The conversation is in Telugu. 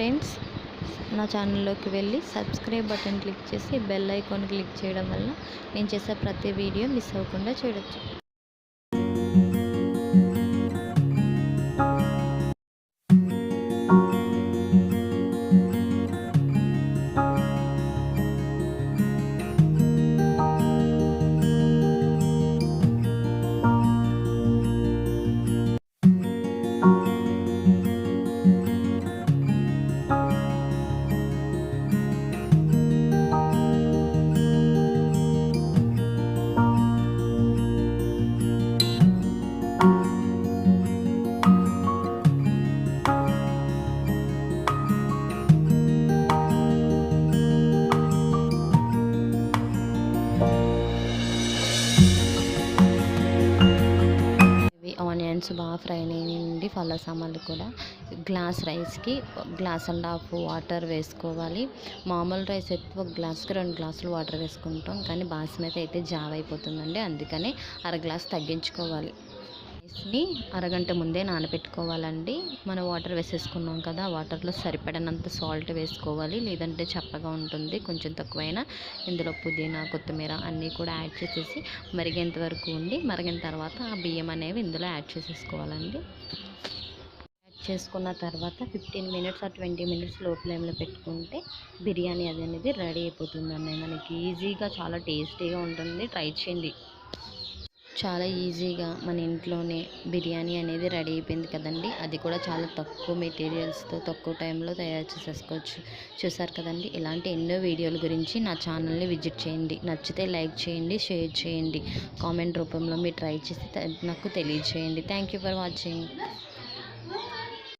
ఫ్రెండ్స్, నా ఛానల్లోకి వెళ్ళి సబ్స్క్రైబ్ బటన్ క్లిక్ చేసి బెల్ ఐకాన్ క్లిక్ చేయడం వల్ల నేను చేసే ప్రతి వీడియో మిస్ అవ్వకుండా చూడొచ్చు. ఆనియన్స్ బాగా ఫ్రై అయ్యింది. ఫల సామాన్లు కూడా గ్లాస్ రైస్కి గ్లాస్ అండ్ హాఫ్ వాటర్ వేసుకోవాలి. మామూలు రైస్ అయితే ఒక గ్లాస్కి 2 గ్లాసులు వాటర్ వేసుకుంటాం, కానీ బాస్మతి అయితే జావ్ అయిపోతుందండి. అందుకని అర గ్లాస్ తగ్గించుకోవాలి. రైస్ని అరగంట ముందే నానబెట్టుకోవాలండి. మనం వాటర్ వేసేసుకున్నాం కదా, వాటర్లో సరిపడినంత సాల్ట్ వేసుకోవాలి, లేదంటే చప్పగా ఉంటుంది. కొంచెం తక్కువైనా ఇందులో పుదీనా, కొత్తిమీర అన్నీ కూడా యాడ్ చేసేసి మరిగేంత వరకు ఉండి, మరిగిన తర్వాత ఆ బియ్యం అనేవి ఇందులో యాడ్ చేసేసుకోవాలండి. యాడ్ చేసుకున్న తర్వాత 15 మినిట్స్ ఆ 20 మినిట్స్ లో ఫ్లేమ్లో పెట్టుకుంటే బిర్యానీ అనేది రెడీ అయిపోతుందండి. మనకి ఈజీగా చాలా టేస్టీగా ఉంటుంది. ట్రై చేయండి. చాలా ఈజీగా మన ఇంట్లోనే బిర్యానీ అనేది రెడీ అయిపోయింది కదండి. అది కూడా చాలా తక్కువ మెటీరియల్స్తో తక్కువ టైంలో తయారు చేసేసుకోవచ్చు. చూసారు కదండి. ఇలాంటి ఎన్నో వీడియోల గురించి నా ఛానల్ని విజిట్ చేయండి. నచ్చితే లైక్ చేయండి, షేర్ చేయండి, కామెంట్ రూపంలో మీరు ట్రై చేసి నాకు తెలియజేయండి. Thank you for watching.